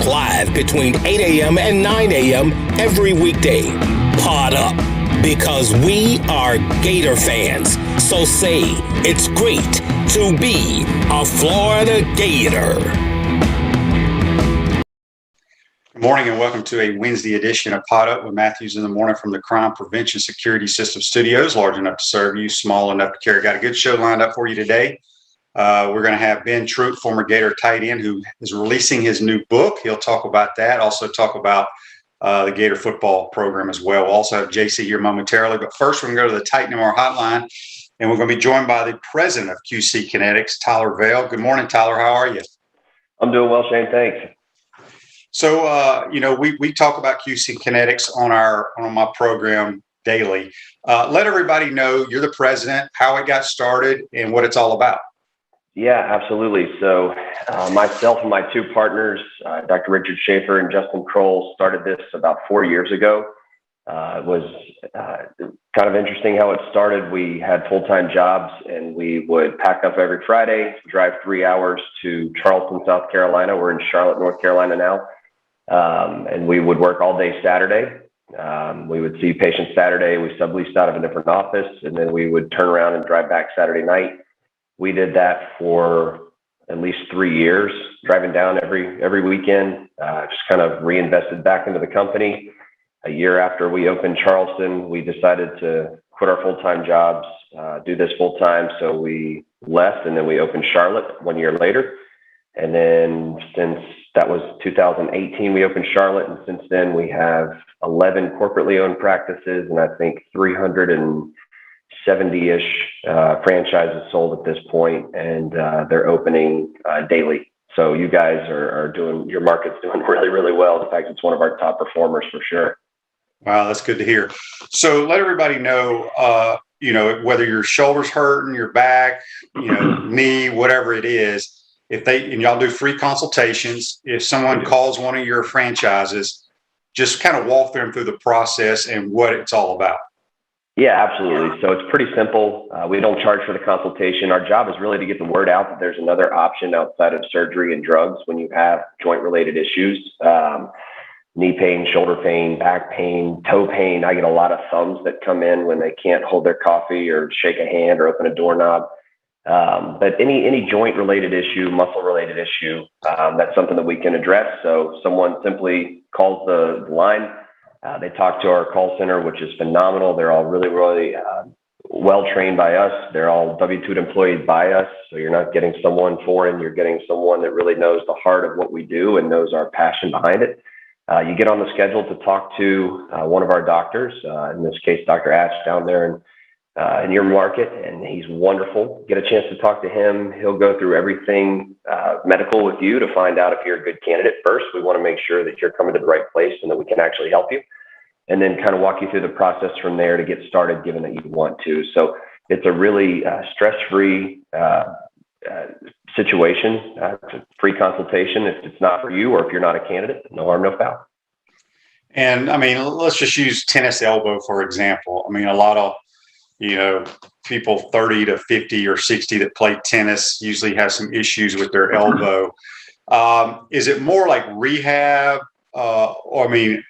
live between 8 a.m. and 9 a.m. every weekday. Pod up, because we are Gator fans. So say it's great to be a Florida Gator. Good morning and welcome to a Wednesday edition of Pod Up with Matthews in the Morning from the Crime Prevention Security System Studios, large enough to serve you, small enough to carry. Got a good show lined up for you today. We're going to have Ben Troupe, former Gator tight end, who is releasing his new book. He'll talk about that, also talk about the Gator football program as well. We'll also have JC here momentarily. But first, we're going to go to the Titan MR hotline, and we're going to be joined by the president of QC Kinetix, Tyler Vail. Good morning, Tyler. How are you? I'm doing well, Shane. Thanks. So, we talk about QC Kinetix on my program daily. Let everybody know you're the president, how it got started, and what it's all about. Yeah, absolutely. So myself and my two partners, Dr. Richard Schaefer and Justin Kroll, started this about 4 years ago. It was kind of interesting how it started. We had full-time jobs, and we would pack up every Friday, drive 3 hours to Charleston, South Carolina. We're in Charlotte, North Carolina now. And we would work all day Saturday. We would see patients Saturday. We subleased out of a different office, and then we would turn around and drive back Saturday night. We did that for at least 3 years, driving down every weekend, just kind of reinvested back into the company. A year after we opened Charleston, we decided to quit our full-time jobs, do this full-time. So we left, and then we opened Charlotte 1 year later. And then since that was 2018, we opened Charlotte. And since then, we have 11 corporately owned practices, and I think 370-ish franchises sold at this point, and they're opening daily. So you guys are doing, your market's doing really, really well. In fact, it's one of our top performers for sure. Wow, that's good to hear. So let everybody know, whether your shoulder's hurting, your back, knee, whatever it is, and y'all do free consultations. If someone calls one of your franchises, just kind of walk them through the process and what it's all about. Yeah, absolutely. So it's pretty simple. We don't charge for the consultation. Our job is really to get the word out that there's another option outside of surgery and drugs when you have joint-related issues. Knee pain, shoulder pain, back pain, toe pain. I get a lot of thumbs that come in when they can't hold their coffee or shake a hand or open a doorknob. But any joint-related issue, muscle-related issue, that's something that we can address. So someone simply calls the line. They talk to our call center, which is phenomenal. They're all really, really well trained by us. They're all W-2 employees by us. So you're not getting someone foreign. You're getting someone that really knows the heart of what we do and knows our passion behind it. You get on the schedule to talk to one of our doctors, in this case, Dr. Ash down there in your market, and he's wonderful. Get a chance to talk to him. He'll go through everything medical with you to find out if you're a good candidate. First, we want to make sure that you're coming to the right place and that we can actually help you, and then kind of walk you through the process from there to get started, given that you want to. So it's a really stress-free situation. It's a free consultation if it's not for you or if you're not a candidate. No harm, no foul. And I mean, let's just use tennis elbow, for example. I mean, a lot of people 30 to 50 or 60 that play tennis usually have some issues with their elbow. Is it more like rehab? Or I mean,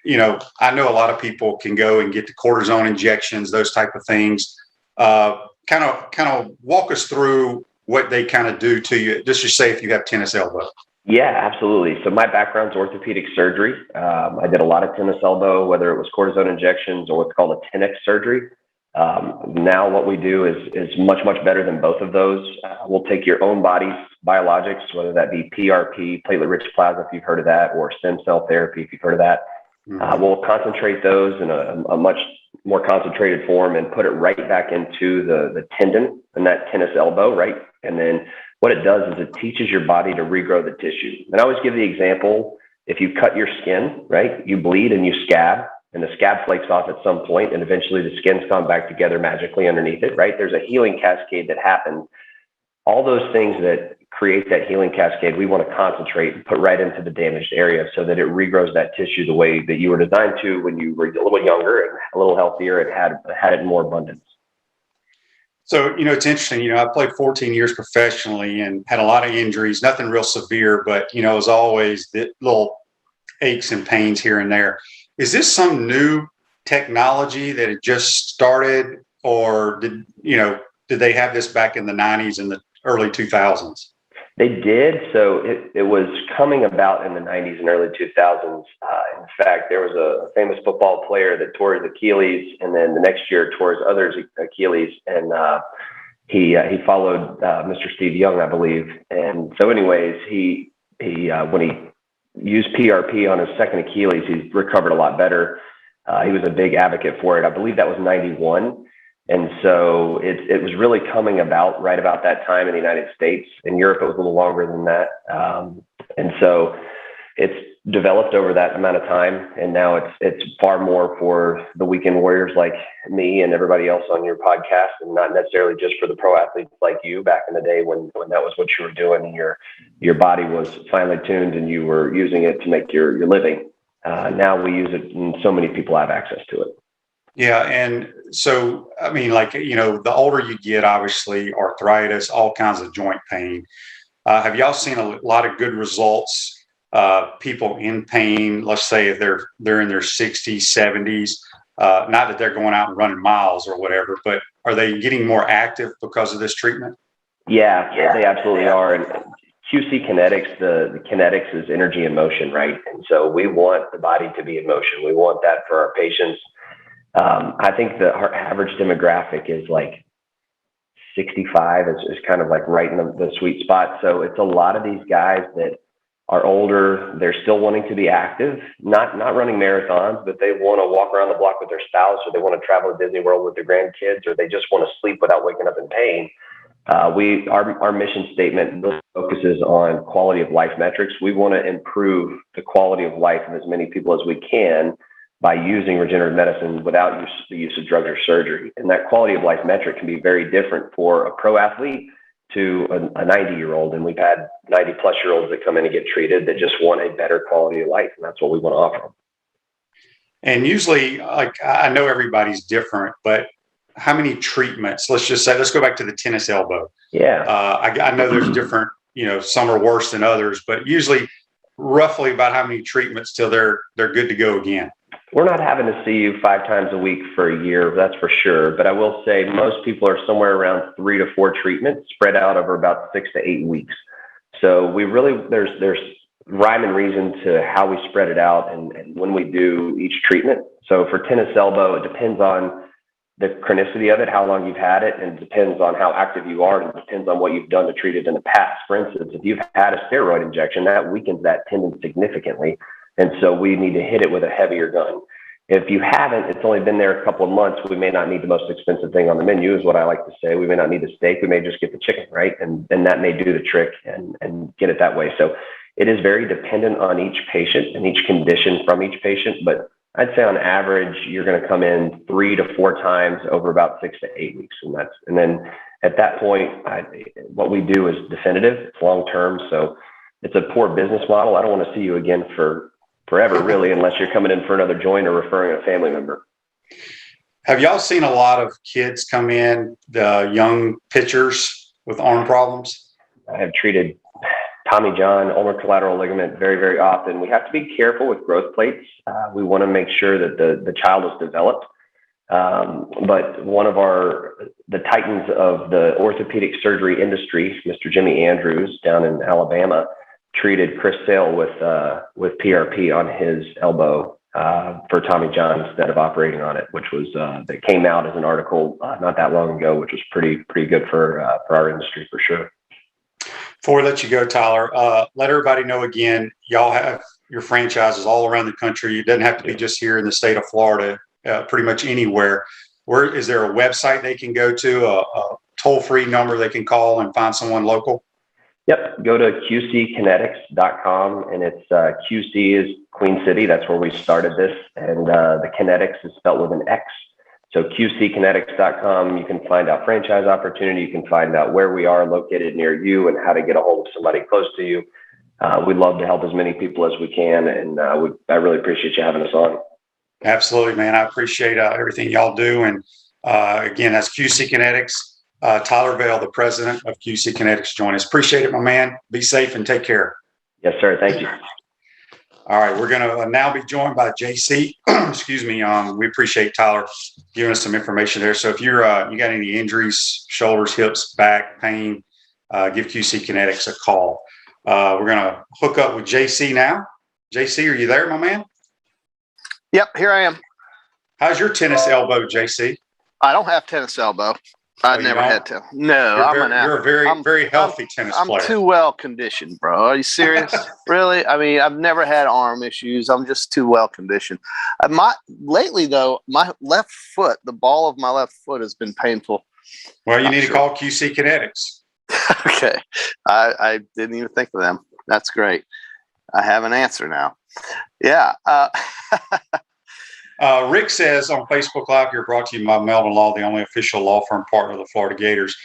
I know a lot of people can go and get the cortisone injections, those type of things. Kind of walk us through what they kind of do to you, just to say if you have tennis elbow. Yeah, absolutely. So my background's orthopedic surgery. I did a lot of tennis elbow, whether it was cortisone injections or what's called a Kinetix surgery. Now what we do is much, much better than both of those. We'll take your own body's biologics, whether that be PRP, platelet-rich plasma, if you've heard of that, or stem cell therapy, if you've heard of that. We'll concentrate those in a much more concentrated form and put it right back into the tendon and that tennis elbow, right? And then what it does is it teaches your body to regrow the tissue. And I always give the example, if you cut your skin, right, you bleed and you scab, and the scab flakes off at some point, and eventually the skin's gone back together magically underneath it, right? There's a healing cascade that happens. All those things that create that healing cascade, we want to concentrate and put right into the damaged area so that it regrows that tissue the way that you were designed to when you were a little younger and a little healthier and had it in more abundance. So, it's interesting. I played 14 years professionally and had a lot of injuries, nothing real severe, but, as always, the little aches and pains here and there. Is this some new technology that had just started, or did they have this back in the 90s and the early 2000s? They did. So it was coming about in the 90s and early 2000s. In fact, there was a famous football player that tore his Achilles, and then the next year tore his other Achilles, and he followed Mr. Steve Young, I believe. And so anyways, he when he used PRP on his second Achilles, he recovered a lot better. He was a big advocate for it. I believe that was 91. And so it was really coming about right about that time in the United States. In Europe, it was a little longer than that. And so it's developed over that amount of time. And now it's far more for the weekend warriors like me and everybody else on your podcast, and not necessarily just for the pro athletes like you back in the day when that was what you were doing and your body was finely tuned and you were using it to make your living. Now we use it and so many people have access to it. Yeah. And so, I mean, the older you get, obviously arthritis, all kinds of joint pain. Have y'all seen a lot of good results? People in pain, let's say if they're in their 60s, 70s, not that they're going out and running miles or whatever, but are they getting more active because of this treatment? Yeah, they absolutely are. And QC Kinetix, the kinetics is energy and motion, right? And so we want the body to be in motion. We want that for our patients. I think our average demographic is like 65 is kind of like right in the sweet spot. So it's a lot of these guys that are older. They're still wanting to be active, not running marathons, but they want to walk around the block with their spouse, or they want to travel to Disney World with their grandkids, or they just want to sleep without waking up in pain. Our mission statement really focuses on quality of life metrics. We want to improve the quality of life of as many people as we can by using regenerative medicine without the use of drugs or surgery. And that quality of life metric can be very different for a pro athlete to a 90-year-old. And we've had 90-plus-year-olds that come in and get treated that just want a better quality of life. And that's what we want to offer them. And usually, I know everybody's different, but how many treatments? Let's go back to the tennis elbow. Yeah. I know there's different, some are worse than others, but usually roughly about how many treatments till they're good to go again? We're not having to see you 5 times a week for a year, that's for sure. But I will say most people are somewhere around 3 to 4 treatments spread out over about 6 to 8 weeks. So there's rhyme and reason to how we spread it out and when we do each treatment. So for tennis elbow, it depends on the chronicity of it, how long you've had it, and it depends on how active you are, and it depends on what you've done to treat it in the past. For instance, if you've had a steroid injection, that weakens that tendon significantly. And so we need to hit it with a heavier gun. If you haven't, it's only been there a couple of months, we may not need the most expensive thing on the menu, is what I like to say. We may not need the steak. We may just get the chicken, right? And that may do the trick and get it that way. So it is very dependent on each patient and each condition from each patient. But I'd say on average, you're going to come in 3 to 4 times over about 6 to 8 weeks. And then at that point, what we do is definitive, it's long-term. So it's a poor business model. I don't want to see you again forever, really, unless you're coming in for another joint or referring a family member. Have y'all seen a lot of kids come in, the young pitchers with arm problems? I have treated Tommy John, ulnar collateral ligament very, very often. We have to be careful with growth plates. We want to make sure that the child is developed. But one of the titans of the orthopedic surgery industry, Mr. Jimmy Andrews down in Alabama, treated Chris Sale with PRP on his elbow for Tommy John instead of operating on it, which was that came out as an article not that long ago, which was pretty good for our industry for sure. Before we let you go, Tyler, let everybody know again, y'all have your franchises all around the country. It doesn't have to be just here in the state of Florida, pretty much anywhere. Where is there a website they can go to, a toll-free number they can call and find someone local? Yep. Go to QCKinetix.com, and it's QC is Queen City. That's where we started this. And the Kinetix is spelled with an X. So QCKinetix.com, you can find out franchise opportunity. You can find out where we are located near you and how to get a hold of somebody close to you. We'd love to help as many people as we can. And I really appreciate you having us on. Absolutely, man. I appreciate everything y'all do. And again, that's QC Kinetix. Tyler Vail, the president of QC Kinetix, join us. Appreciate it, my man. Be safe and take care. Yes, sir. Thank you. All right, we're going to now be joined by JC. Excuse me. We appreciate Tyler giving us some information there. So if you're you got any injuries, shoulders, hips, back pain, give QC Kinetix a call. We're going to hook up with JC now. JC, are you there, my man? Yep, here I am. How's your tennis elbow, JC? I don't have tennis elbow. I never had to. No, you're a very healthy tennis player. I'm too well conditioned, bro. Are you serious? Really? I mean, I've never had arm issues. I'm just too well conditioned. Lately though, my left foot, the ball of my left foot has been painful. Well, you need to call QC Kinetix. Okay. I didn't even think of them. That's great. I have an answer now. Yeah. Rick says on Facebook Live, you're brought to you by Melvin Law, the only official law firm partner of the Florida Gators.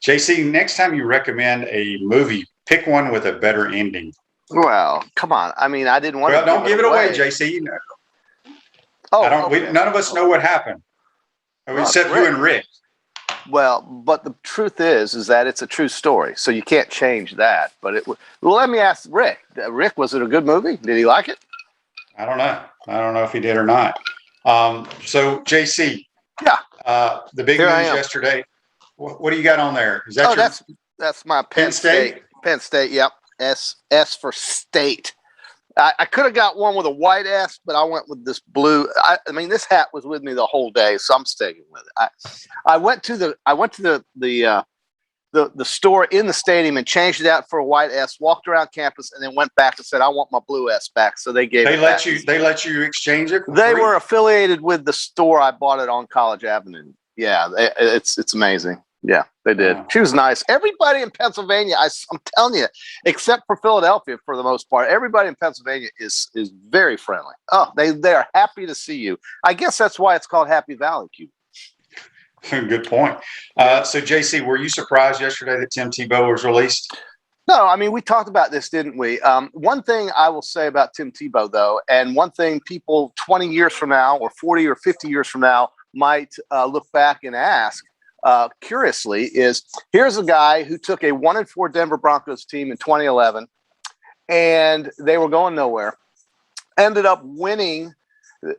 JC, next time you recommend a movie, pick one with a better ending. Well, come on. I mean, I didn't want to. Well, don't give it away, JC. None of us know what happened, except you and Rick. Well, but the truth is that it's a true story, so you can't change that. But let me ask Rick. Rick, was it a good movie? Did he like it? I don't know. I don't know if he did or not. So JC, the big news yesterday. What do you got on there? Is that that's my Penn State? Penn State. Yep. S for state. I could have got one with a white S, but I went with this blue. I mean, this hat was with me the whole day, so I'm sticking with it. I went to the store in the stadium and changed it out for a white S. Walked around campus and then went back and said, "I want my blue S back." So they let you exchange it. They were affiliated with the store. I bought it on College Avenue. Yeah, it's amazing. Yeah, they did. She was nice. Everybody in Pennsylvania, I'm telling you, except for Philadelphia for the most part, everybody in Pennsylvania is very friendly. Oh, they are happy to see you. I guess that's why it's called Happy Valley, Cuba. Good point. So, JC, were you surprised yesterday that Tim Tebow was released? No, I mean, we talked about this, didn't we? One thing I will say about Tim Tebow, though, and one thing people 20 years from now or 40 or 50 years from now might look back and ask, curiously, is here's a guy who took a 1-4 Denver Broncos team in 2011, and they were going nowhere, ended up winning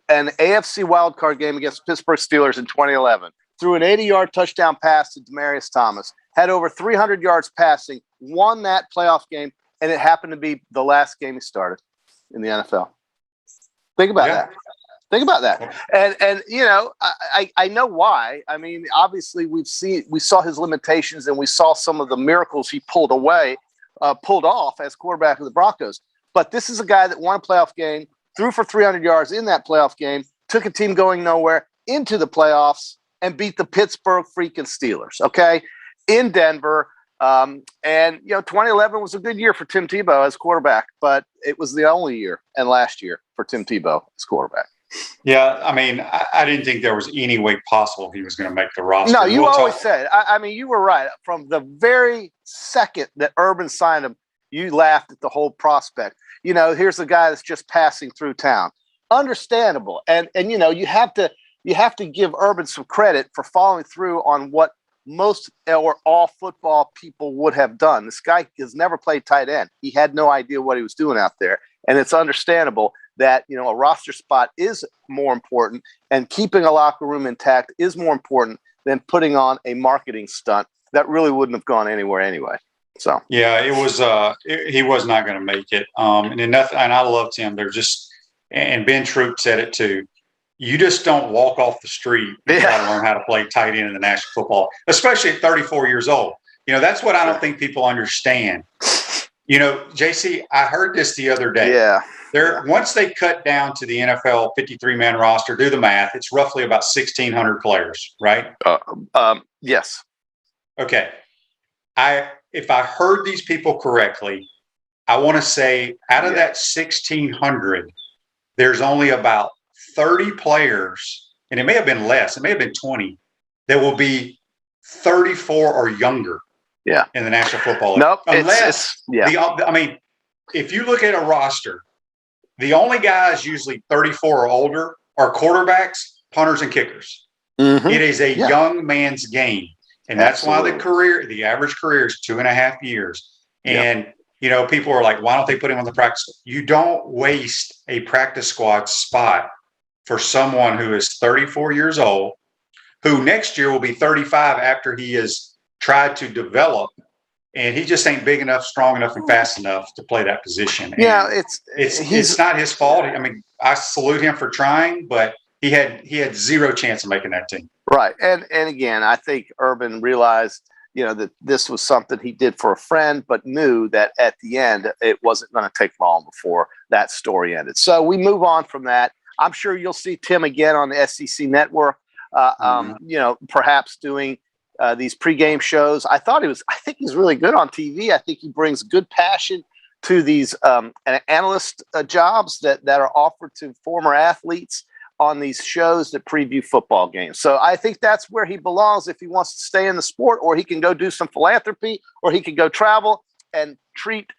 an AFC wildcard game against Pittsburgh Steelers in 2011, threw an 80-yard touchdown pass to Demaryius Thomas, had over 300 yards passing, won that playoff game, and it happened to be the last game he started in the NFL. Think about that. Think about that. And you know, I know why. I mean, obviously we saw his limitations and we saw some of the miracles he pulled off as quarterback of the Broncos. But this is a guy that won a playoff game, threw for 300 yards in that playoff game, took a team going nowhere into the playoffs and beat the Pittsburgh freaking Steelers, okay, in Denver. And, you know, 2011 was a good year for Tim Tebow as quarterback, but it was the only year and last year for Tim Tebow as quarterback. Yeah, I mean, I didn't think there was any way possible he was going to make the roster. No, you always said. I mean, you were right. From the very second that Urban signed him, you laughed at the whole prospect. You know, here's a guy that's just passing through town. Understandable. And you know, you have to give Urban some credit for following through on what most or all football people would have done. This guy has never played tight end. He had no idea what he was doing out there. And it's understandable that, you know, a roster spot is more important and keeping a locker room intact is more important than putting on a marketing stunt that really wouldn't have gone anywhere anyway. So, yeah, it was, he was not going to make it. And I loved him. They're just, and Ben Troupe said it too. You just don't walk off the street and try to learn how to play tight end in the National Football, especially at 34 years old. You know, that's what I don't think people understand. You know, JC, I heard this the other day. Yeah. Once they cut down to the NFL 53-man roster, do the math, it's roughly about 1,600 players, right? Yes. Okay. If I heard these people correctly, I want to say out of that 1,600, there's only about 30 players, and it may have been less, it may have been 20, that will be 34 or younger. Yeah. In the National Football League. Nope. I mean, if you look at a roster, the only guys usually 34 or older are quarterbacks, punters, and kickers. Mm-hmm. It is a young man's game. And that's why the average career is 2.5 years. And people are like, why don't they put him on the practice squad? You don't waste a practice squad spot for someone who is 34 years old, who next year will be 35 after he has tried to develop, and he just ain't big enough, strong enough, and fast enough to play that position. Yeah, and it's not his fault. I mean, I salute him for trying, but he had zero chance of making that team. Right. And again, I think Urban realized, that this was something he did for a friend, but knew that at the end, it wasn't going to take long before that story ended. So we move on from that. I'm sure you'll see Tim again on the SEC network, perhaps doing these pregame shows. I think he's really good on TV. I think he brings good passion to these analyst jobs that are offered to former athletes on these shows that preview football games. So I think that's where he belongs if he wants to stay in the sport, or he can go do some philanthropy, or he can go travel and treat,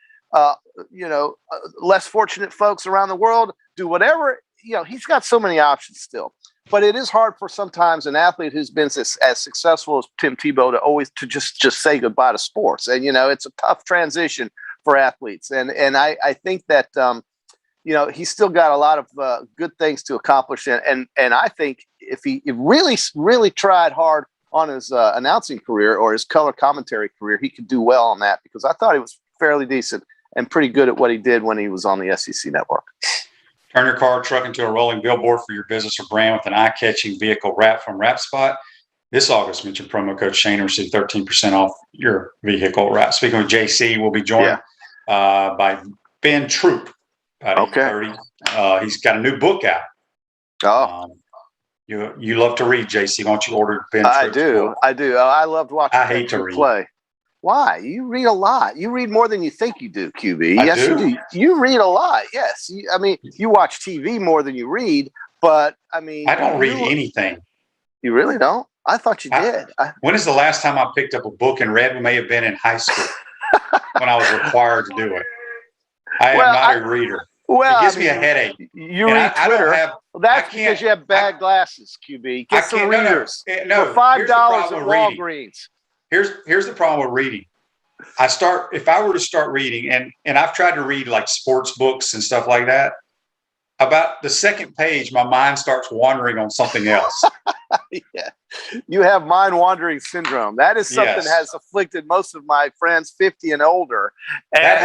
less fortunate folks around the world, do whatever. He's got so many options still. But it is hard for sometimes an athlete who's been as successful as Tim Tebow to just say goodbye to sports. And, it's a tough transition for athletes. And I think that, he's still got a lot of good things to accomplish. And I think if he really, really tried hard on his announcing career or his color commentary career, he could do well on that, because I thought he was fairly decent and pretty good at what he did when he was on the SEC network. Turn your car or truck into a rolling billboard for your business or brand with an eye-catching vehicle wrap from Wrap Spot. This August, mention promo code Shane and receive 13% off your vehicle wrap. Speaking with JC, we'll be joined by Ben Troupe. Okay. He's got a new book out. Oh. You love to read, JC. Why don't you order Ben Troupe's I do. I loved watching Ben Troupe play. Why? You read a lot. You read more than you think you do, QB. I yes, do. You do. You read a lot. Yes. You watch TV more than you read, but I don't read anything. You really don't? I thought you did. When is the last time I picked up a book and read? It may have been in high school when I was required to do it. I am not a reader. It gives me a headache. You read Twitter. That's because you have bad glasses, QB. Get some readers. No, for $5 at Walgreens. Here's the problem with reading. If I were to start reading, and I've tried to read like sports books and stuff like that, about the second page, my mind starts wandering on something else. Yeah. You have mind wandering syndrome. That is something that has afflicted most of my friends 50 and older. And that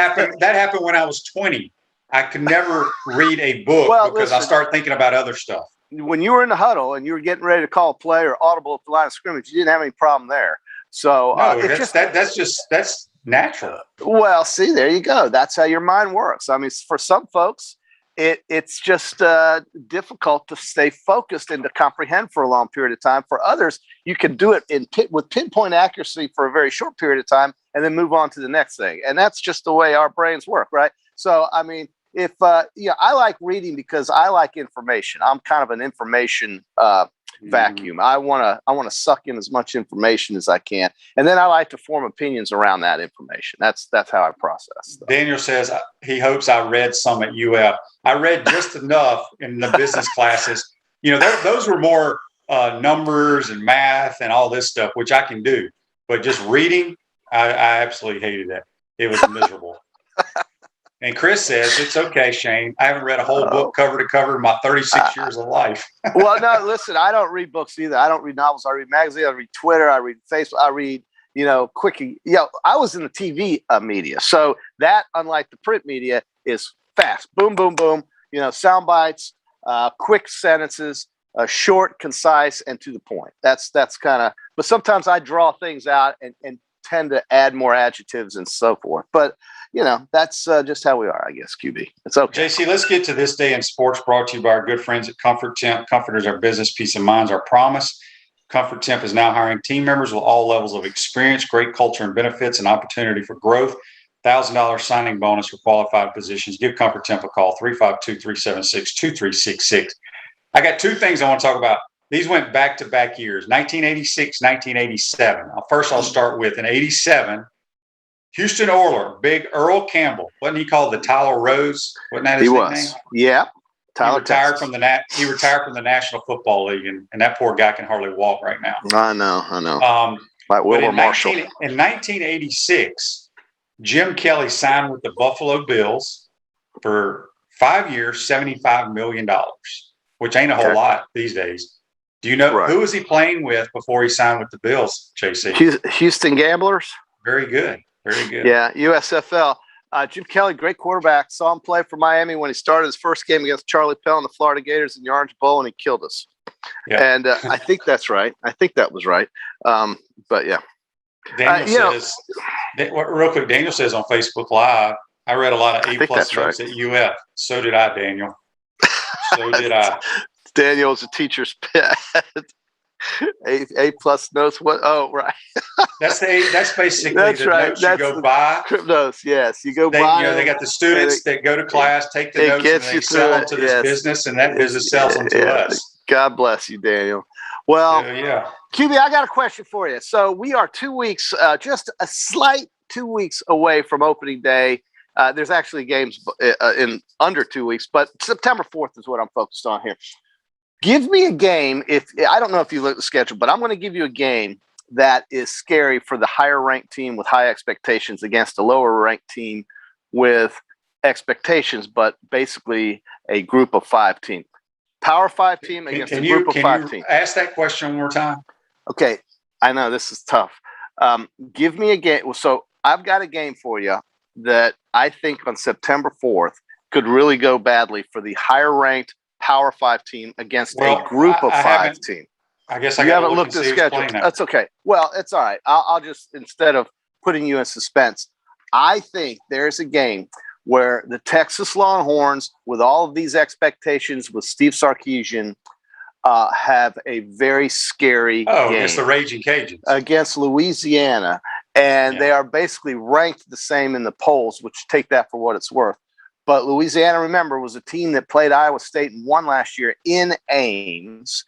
happened when I was 20. I could never read a book because I start thinking about other stuff. When you were in the huddle and you were getting ready to call a play or audible at the line of scrimmage, you didn't have any problem there. So that's natural. Well, see, there you go. That's how your mind works. For some folks, it's just difficult to stay focused and to comprehend for a long period of time. For others, you can do it with pinpoint accuracy for a very short period of time and then move on to the next thing. And that's just the way our brains work, right? So, if I like reading because I like information. I'm kind of an information vacuum. I want to suck in as much information as I can, and then I like to form opinions around that information. That's how I process stuff. Daniel says he hopes I read some at UF. I read just enough in the business classes. Those were more numbers and math and all this stuff, which I can do. But just reading, I absolutely hated it. It was miserable. And Chris says, it's okay, Shane. I haven't read a whole book cover to cover in my 36 years of life. Well, no, listen, I don't read books either. I don't read novels. I read magazines. I read Twitter. I read Facebook. I read, quickie. I was in the TV media. So that, unlike the print media, is fast. Boom, boom, boom. Sound bites, quick sentences, short, concise, and to the point. That's kind of, but sometimes I draw things out and tend to add more adjectives and so forth. But, that's just how we are, I guess, QB. It's okay. JC, let's get to this day in sports, brought to you by our good friends at Comfort Temp. Comfort is our business, peace of mind is our promise. Comfort Temp is now hiring team members with all levels of experience, great culture and benefits, and opportunity for growth. $1,000 signing bonus for qualified positions. Give Comfort Temp a call, 352-376-2366. I got two things I want to talk about. These went back-to-back years, 1986, 1987. First, I'll start with in 87, Houston Oilers, big Earl Campbell. Wasn't he called the Tyler Rose? Wasn't that his nickname? He was. Yeah. Tyler retired from the National Football League, and that poor guy can hardly walk right now. I know. Like Wilbur Marshall. In 1986, Jim Kelly signed with the Buffalo Bills for 5 years, $75 million, which ain't a whole lot these days. Do you know who was he playing with before he signed with the Bills, JC? Houston Gamblers. Very good. Very good. Yeah, USFL. Jim Kelly, great quarterback. Saw him play for Miami when he started his first game against Charlie Pell and the Florida Gators in the Orange Bowl, and he killed us. Yeah. And I think that's right. I think that was right. But yeah. Daniel says, real quick, Daniel says on Facebook Live, I read a lot of A+ notes at UF. So did I, Daniel. So did I. Daniel is a teacher's pet. A+ notes. What? Oh, right. That's basically that's the right. notes you go buy. Notes, yes. You go buy. They got the students that go to class, take the notes, and they sell them to this business, and that business sells them to us. God bless you, Daniel. Well, QB, I got a question for you. So we are 2 weeks, just a slight 2 weeks away from opening day. There's actually games in under 2 weeks, but September 4th is what I'm focused on here. Give me a game. I don't know if you look at the schedule, but I'm going to give you a game that is scary for the higher ranked team with high expectations against a lower ranked team with expectations, but basically a group of 5 team. Power 5 team against a group of 5 team. Ask that question one more time. Okay. I know this is tough. Give me a game. So I've got a game for you that I think on September 4th could really go badly for the higher ranked Power 5 team against a group of 5 team. I guess I haven't looked at the schedule. That's okay. Well, it's all right. I'll just, instead of putting you in suspense, I think there's a game where the Texas Longhorns, with all of these expectations with Steve Sarkisian, have a very scary game against the Raging Cajuns. Against Louisiana. And they are basically ranked the same in the polls, which take that for what it's worth. But Louisiana, remember, was a team that played Iowa State and won last year in Ames,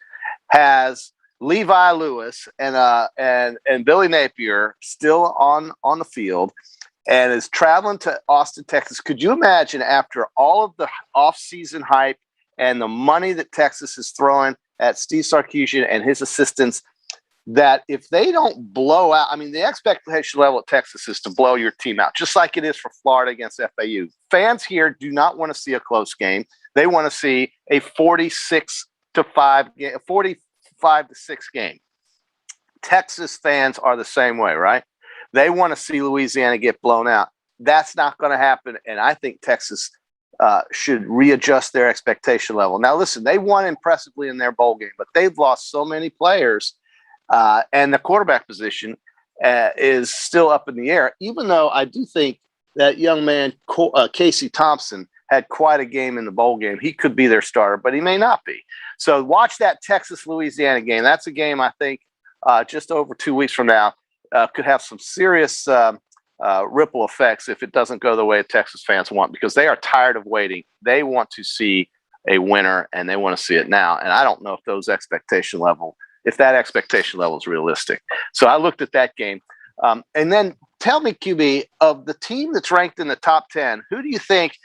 has Levi Lewis and Billy Napier still on the field, and is traveling to Austin, Texas. Could you imagine, after all of the offseason hype and the money that Texas is throwing at Steve Sarkisian and his assistants, that if they don't blow out, I mean, the expectation level at Texas is to blow your team out, just like it is for Florida against FAU. Fans here do not want to see a close game. They want to see a 45-6 game. Texas fans are the same way, right? They want to see Louisiana get blown out. That's not going to happen, and I think Texas should readjust their expectation level. Now, listen, they won impressively in their bowl game, but they've lost so many players. And the quarterback position is still up in the air, even though I do think that young man, Casey Thompson, had quite a game in the bowl game. He could be their starter, but he may not be. So watch that Texas-Louisiana game. That's a game I think just over 2 weeks from now could have some serious ripple effects if it doesn't go the way Texas fans want, because they are tired of waiting. They want to see a winner, and they want to see it now. And I don't know if that expectation level is realistic. So I looked at that game. And then tell me, QB, of the team that's ranked in the top 10, who do you think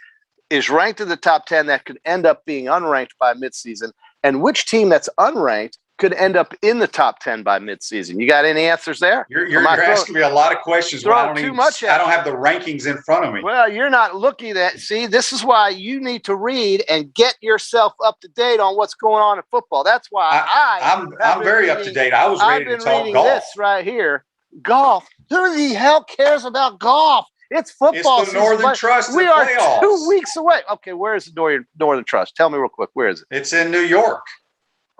is ranked in the top 10 that could end up being unranked by midseason? And which team that's unranked could end up in the top 10 by midseason? You got any answers there? You're asking me a lot of questions. I don't have the rankings in front of me. Well, you're not looking at. See, this is why you need to read and get yourself up to date on what's going on in football. That's why I'm very up to date. I was ready to talk golf. This right here, golf. Who the hell cares about golf? It's football. It's the Northern Trust. We are 2 weeks away. Okay, where is the Northern Trust? Tell me real quick. Where is it? It's in New York.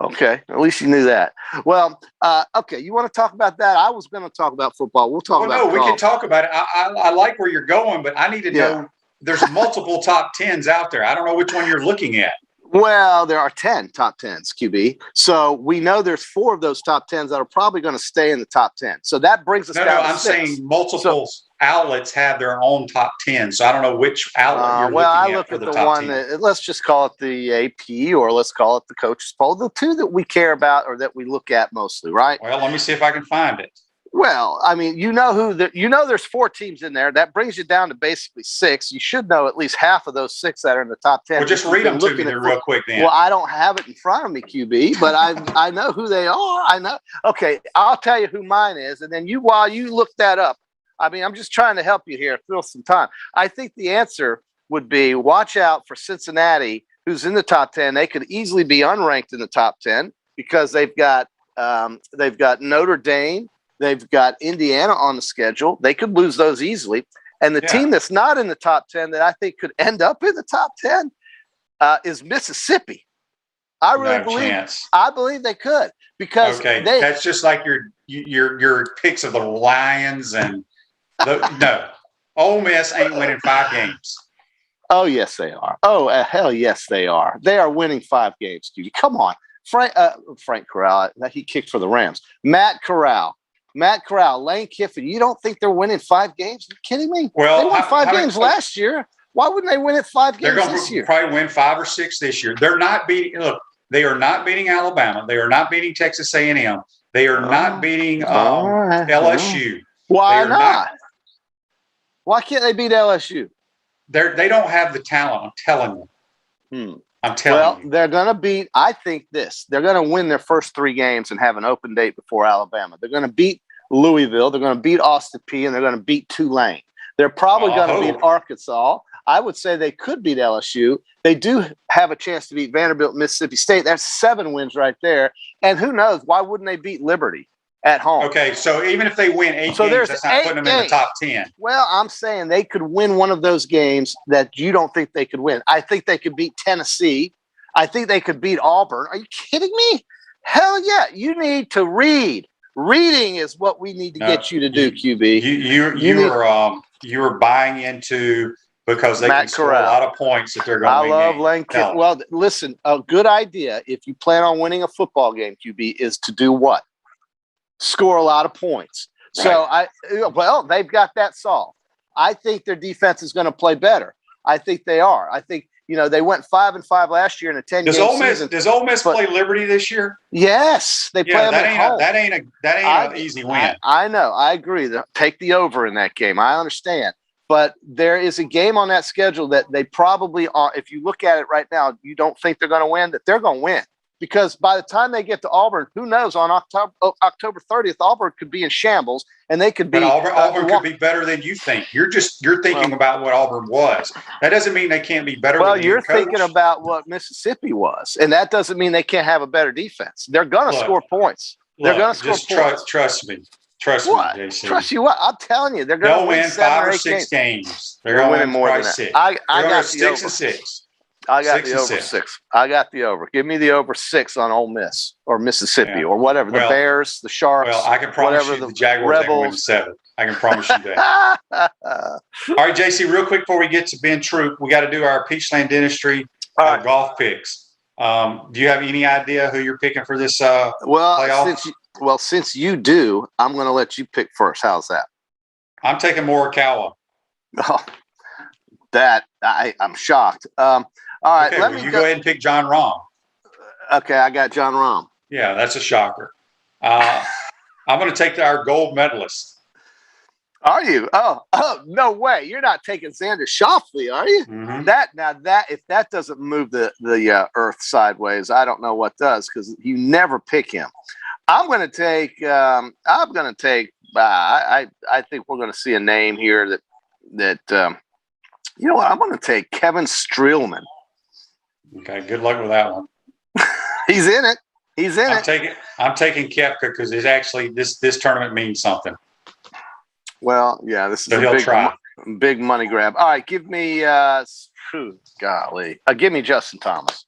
Okay, at least you knew that. Well, okay, you want to talk about that? I was going to talk about football. We'll talk about golf. We can talk about it. I like where you're going, but I need to know there's multiple top 10s out there. I don't know which one you're looking at. Well, there are 10 top 10s, QB. So we know there's 4 of those top 10s that are probably going to stay in the top 10. So that brings us down to 6. I'm saying multiple outlets have their own top 10. So I don't know which outlet you're looking at. I look at the one that, let's just call it the AP, or let's call it the coaches poll, the 2 that we care about or that we look at mostly, right? Well, let me see if I can find it. Well, I mean, there's 4 teams in there. That brings you down to basically 6. You should know at least half of those 6 that are in the top 10. Well, just read them to me real quick then. Well, I don't have it in front of me, QB, but I know who they are. I know. Okay, I'll tell you who mine is, and then while you look that up, I mean, I'm just trying to help you here. Fill some time. I think the answer would be watch out for Cincinnati, who's in the top 10. They could easily be unranked in the top 10 because they've got Notre Dame, they've got Indiana on the schedule. They could lose those easily. And the team that's not in the top 10 that I think could end up in the top 10 is Mississippi. I really believe they could because that's just like your picks of the Lions and no. Ole Miss ain't winning 5 games. Oh yes, they are. Oh hell yes, they are. They are winning 5 games. QB, come on, Frank Corral. He kicked for the Rams. Matt Corral, Lane Kiffin. You don't think they're winning 5 games? Are you kidding me? Well, they won 5 games last year. Why wouldn't they win it 5 games this year? They're going to probably win 5 or 6 this year. They're not beating. Look, they are not beating Alabama. They are not beating Texas A&M. They are not beating LSU. Why not? Why can't they beat LSU? They don't have the talent. I'm telling you. I'm telling you. They're going to beat. I think this. They're going to win their first 3 games and have an open date before Alabama. They're going to beat Louisville. They're going to beat Austin Peay, and they're going to beat Tulane. They're probably going to beat Arkansas. I would say they could beat LSU. They do have a chance to beat Vanderbilt, Mississippi State. That's 7 wins right there. And who knows? Why wouldn't they beat Liberty at home? Okay, so even if they win 8 games, that's not putting them in the top 10. Well, I'm saying they could win one of those games that you don't think they could win. I think they could beat Tennessee. I think they could beat Auburn. Are you kidding me? Hell yeah. You need to read. Reading is what we need to get you to do, QB. You were buying into because they can score a lot of points that they're going to win. I love Lane Kiffin. Well, listen, a good idea if you plan on winning a football game, QB, is to do what? Score a lot of points. Right. So they've got that solved. I think their defense is going to play better. I think they are. I think they went 5-5 last year in a 10-game season. Does Ole Miss play Liberty this year? Yes, they play them at home. That ain't an easy win. I know. I agree. Take the over in that game. I understand. But there is a game on that schedule that they probably are. If you look at it right now, you don't think they're going to win. That they're going to win because by the time they get to Auburn, who knows? On October 30th, Auburn could be in shambles, and they could be. But Auburn could be better than you think. You're thinking about what Auburn was. That doesn't mean they can't be better. Well, you're thinking about what Mississippi was, and that doesn't mean they can't have a better defense. They're going to score points. They're going to score points. Trust me. Trust me, JC. Trust you what? I'm telling you, they're going to win 5 or 6 games. They're going to win more than 6. I got 6 and 6. I got the over 6. I got the over. Give me the over 6 on Ole Miss or Mississippi or whatever. The Bears, the Sharks. Well, I can promise you the Jaguars ain't winning 7. I can promise you that. All right, JC, real quick before we get to Ben Troupe, we got to do our Peachland Dentistry golf picks. Do you have any idea who you're picking for this playoff? Since you do, I'm going to let you pick first. How's that? I'm taking Morikawa. Oh, I'm shocked. All right, let me go ahead and pick John Rahm. Okay, I got John Rahm. Yeah, that's a shocker. I'm going to take our gold medalist. Are you? Oh, no way! You're not taking Xander Schauffele, are you? Mm-hmm. If that doesn't move the earth sideways, I don't know what does because you never pick him. I'm going to take. I think we're going to see a name here that. You know what? I'm going to take Kevin Streelman. Okay, good luck with that one. He's in it. I'm taking Koepka because it's actually this tournament means something. Well, yeah, this is big money grab. All right, give me give me Justin Thomas.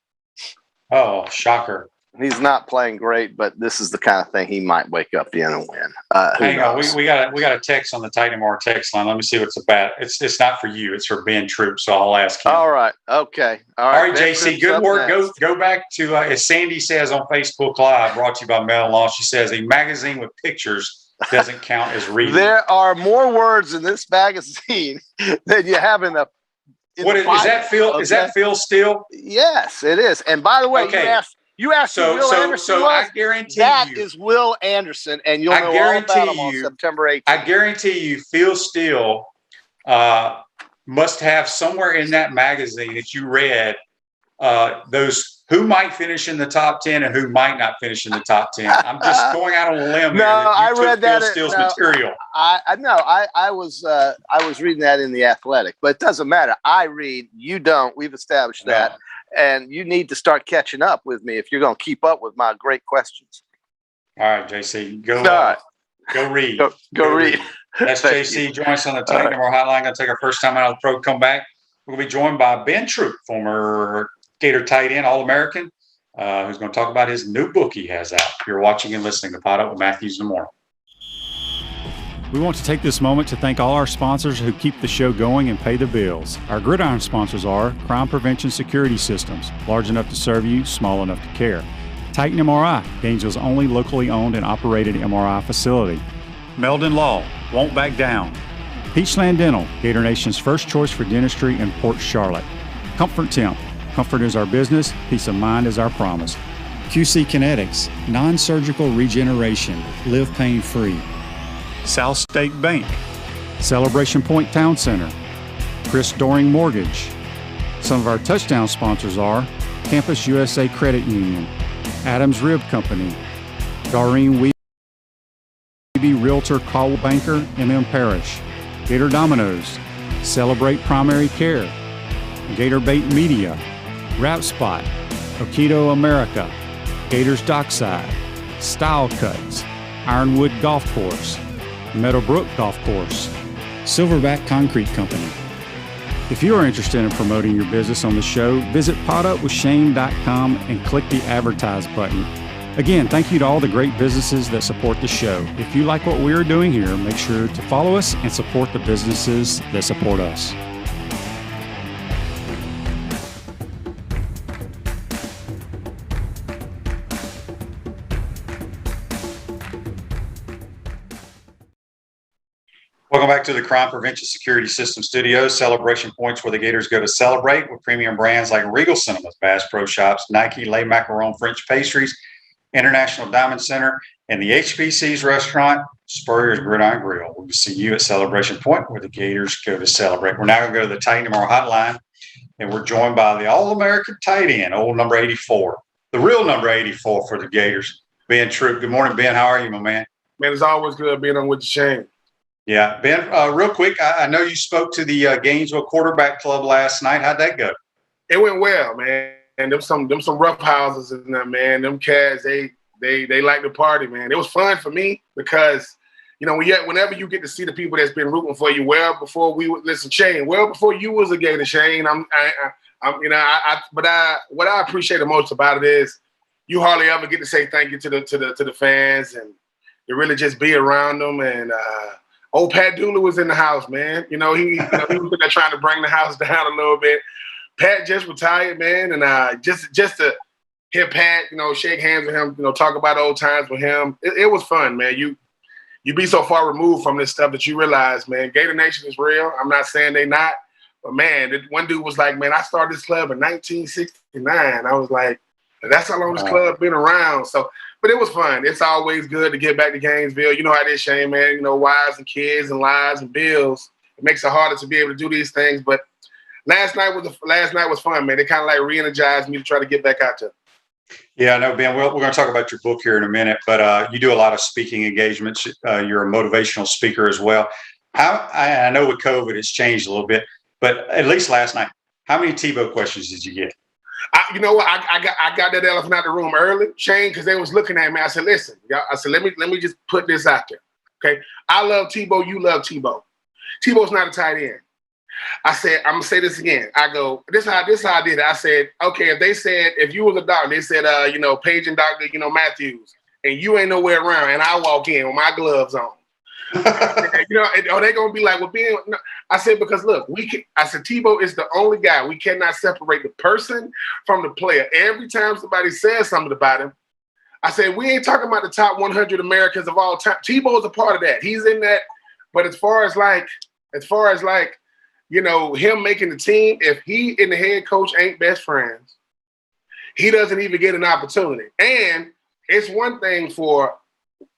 Oh, shocker. He's not playing great, but this is the kind of thing he might wake up the end and win. Hang on, we got a text on the Titan More text line. Let me see what's about. It's not for you. It's for Ben Troupe, so I'll ask him. All right. Okay. All right, JC. Good work. Go back to as Sandy says on Facebook Live, brought to you by Mel Law. She says a magazine with pictures doesn't count as reading. There are more words in this magazine than you have in the. Is that Phil? Okay? Is that Phil Steele? Yes, it is. And by the way, you asked who Will Anderson was? I guarantee that is Will Anderson, and you'll know all about him on September 18th. I guarantee you, Phil Steele must have somewhere in that magazine that you read those who might finish in the top 10 and who might not finish in the top 10. I'm just going out on a limb. No, I read that. Steele's material. I was reading that in the Athletic, but it doesn't matter. I read, you don't. We've established that, and you need to start catching up with me if you're going to keep up with my great questions. All right, JC, go read. Go read. That's JC. Join us on the Tight Number Hotline. Going to take our first time out of the pro. Come back. We'll be joined by Ben Troupe, former Gator tight end, All-American, who's going to talk about his new book he has out. You're watching and listening to Pod Up with Matthews in the Morning. We want to take this moment to thank all our sponsors who keep the show going and pay the bills. Our gridiron sponsors are Crime Prevention Security Systems, large enough to serve you, small enough to care. Titan MRI, Gainesville's only locally owned and operated MRI facility. Meldon Law, won't back down. Peachland Dental, Gator Nation's first choice for dentistry in Port Charlotte. Comfort Temp, comfort is our business, peace of mind is our promise. QC Kinetix, non-surgical regeneration, live pain-free. South State Bank, Celebration Point Town Center, Chris Doring Mortgage. Some of our touchdown sponsors are Campus USA Credit Union, Adams Rib Company, Doreen Weeby Realtor Call Banker, MM Parish, Gator Dominoes, Celebrate Primary Care, Gator Bait Media, Wrap Spot, Okido America, Gators Dockside, Style Cuts, Ironwood Golf Course, Meadowbrook Golf Course, Silverback Concrete Company. If you are interested in promoting your business on the show, visit podupwithshane.com and click the Advertise button. Again, thank you to all the great businesses that support the show. If you like what we are doing here, make sure to follow us and support the businesses that support us. Welcome back to the Crime Prevention Security System Studios, celebration points where the Gators go to celebrate with premium brands like Regal Cinemas, Bass Pro Shops, Nike, Le Macaron French Pastries, International Diamond Center, and the HBC's restaurant, Spurrier's Gridiron Grill. We'll see you at Celebration Point where the Gators go to celebrate. We're now going to go to the Tight Number Hotline, and we're joined by the All-American tight end, old number 84, the real number 84 for the Gators, Ben Troupe. Good morning, Ben. How are you, my man? Man, it's always good being on with Shane. Yeah, Ben, real quick, I know you spoke to the Gainesville Quarterback Club last night. How'd that go? It went well, man. And them some rough houses in there, man. Them cats, they like to party, man. It was fun for me because, you know, whenever you get to see the people that's been rooting for you, well before we would listen, Shane, well before you was a Gator, Shane. What I appreciate the most about it is you hardly ever get to say thank you to the fans and to really just be around them. And old Pat Dooley was in the house, man. He was in there trying to bring the house down a little bit. Pat just retired, man, and just to hear Pat, shake hands with him, talk about old times with him. It was fun, man. You be so far removed from this stuff that you realize, man, Gator Nation is real. I'm not saying they not, but man, one dude was like, man, I started this club in 1969. I was like, that's how long this club been around. So, but it was fun. It's always good to get back to Gainesville. You know how it is, Shane, man. Wives and kids and lives and bills. It makes it harder to be able to do these things. But last night was fun, man. It kind of like re-energized me to try to get back out there. Yeah, no, Ben, we're going to talk about your book here in a minute, but you do a lot of speaking engagements. You're a motivational speaker as well. I know with COVID it's changed a little bit, but at least last night, how many Tebow questions did you get? You know what? I got that elephant out of the room early, Shane, because they was looking at me. I said, listen, y'all, let me just put this out there, okay? I love Tebow. You love Tebow. Tebow's not a tight end. I said, I'm gonna say this again. I go, this how I did it. I said, okay, if you was a doctor, they said, paging Dr. Matthews, and you ain't nowhere around, and I walk in with my gloves on. Are they gonna be like, well, Ben? No. I said, because look, Tebow is the only guy. We cannot separate the person from the player. Every time somebody says something about him, I said, we ain't talking about the top 100 Americans of all time. Tebow is a part of that. He's in that. But as far as him making the team, if he and the head coach ain't best friends, he doesn't even get an opportunity. And it's one thing for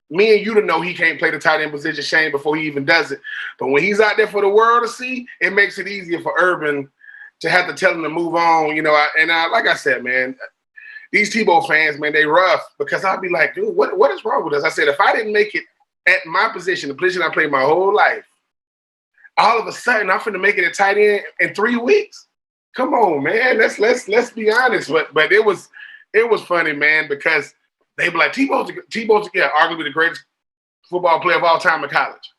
me and you to know he can't play the tight end position, Shane, before he even does it. But when he's out there for the world to see, it makes it easier for Urban to have to tell him to move on. Like I said, man, these Tebow fans, man, they rough because I'd be like, dude, what is wrong with us? I said, if I didn't make it at my position, the position I played my whole life, all of a sudden I'm finna make it at tight end in 3 weeks. Come on, man. Let's be honest. But it was funny, man, because they be like, Tebow's arguably the greatest football player of all time in college.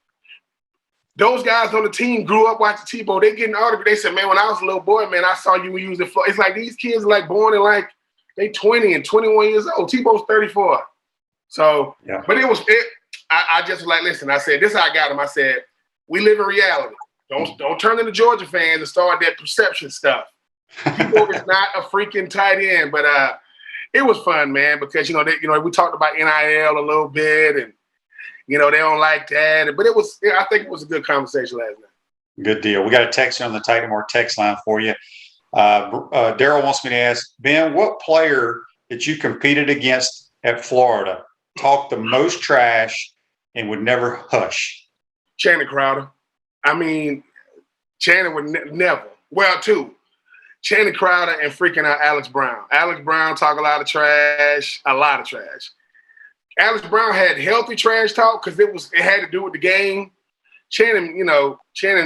Those guys on the team grew up watching Tebow. They getting autographed. They said, man, when I was a little boy, man, I saw you when you was in Florida. It's like these kids are like born in like they 20 and 21 years old. Tebow's 34. So, yeah. But I just was like, listen, I said, this is how I got him. I said, we live in reality. Don't turn into Georgia fans and start that perception stuff. Tebow is not a freaking tight end, but it was fun, man, because we talked about NIL a little bit, and they don't like that, but I think it was a good conversation last night. Good deal. We got a text on the Titan More text line for you. Daryl wants me to ask, Ben, what player that you competed against at Florida talked the most trash and would never hush? Channing Crowder. I mean, Channing would never. Well, two. Channing Crowder and freaking out Alex Brown. Alex Brown talk a lot of trash. Alex Brown had healthy trash talk because it had to do with the game. Channing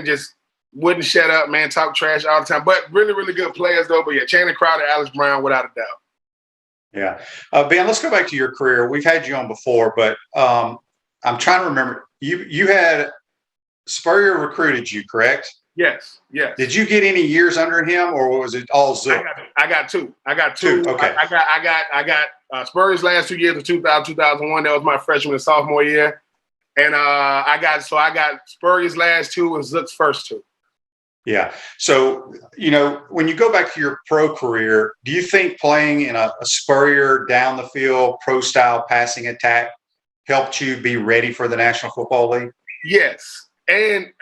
just wouldn't shut up, man, talk trash all the time. But really, really good players, though. But, yeah, Channing Crowder, Alex Brown, without a doubt. Yeah. Ben, let's go back to your career. We've had you on before, but I'm trying to remember. You had Spurrier recruited you, correct? Yes. Did you get any years under him, or was it all Zook? I got two. Okay. I got Spurrier's last 2 years of 2000, 2001. That was my freshman and sophomore year. And I got Spurrier's last two and Zook's first two. Yeah. So, when you go back to your pro career, do you think playing in a Spurrier down the field, pro style passing attack helped you be ready for the National Football League? Yes. And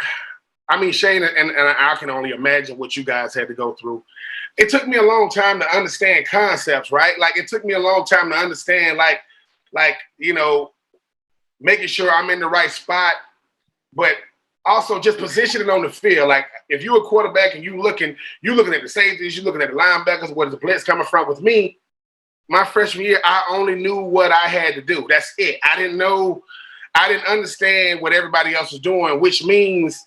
I mean, Shane, and I can only imagine what you guys had to go through. It took me a long time to understand concepts, right? Like, it took me a long time to understand, making sure I'm in the right spot, but also just positioning on the field. Like, if you're a quarterback and you're looking at the safeties, you're looking at the linebackers, where's the blitz coming from with me? My freshman year, I only knew what I had to do. That's it. I didn't understand what everybody else was doing, which means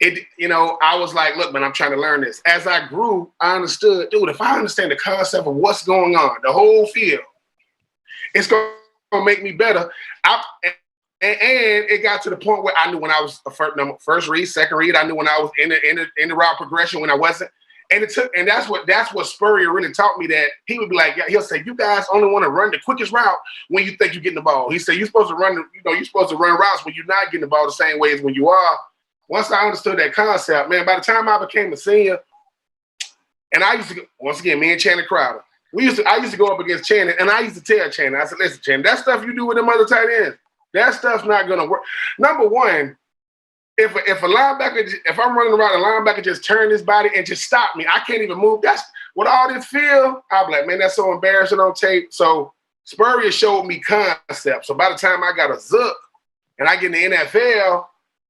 I was like, look, man, I'm trying to learn this. As I grew, I understood, dude, if I understand the concept of what's going on, the whole field, it's going to make me better. And it got to the point where I knew when I was first read, second read. I knew when I was in the route progression, when I wasn't. And that's what Spurrier really taught me, that he would be like, he'll say, you guys only want to run the quickest route when you think you're getting the ball. He said, you're supposed to run routes when you're not getting the ball the same way as when you are. Once I understood that concept, man, by the time I became a senior, and I used to, once again, me and Channing Crowder, I used to go up against Channing, and I used to tell Channing, I said, listen, Channing, that stuff you do with them other tight ends, that stuff's not going to work. Number one, if a linebacker, if I'm running around, a linebacker just turn his body and just stop me, I can't even move. That's with all this feel. I'll be like, man, that's so embarrassing on tape. So Spurrier showed me concepts. So by the time I got a Zook and I get in the NFL,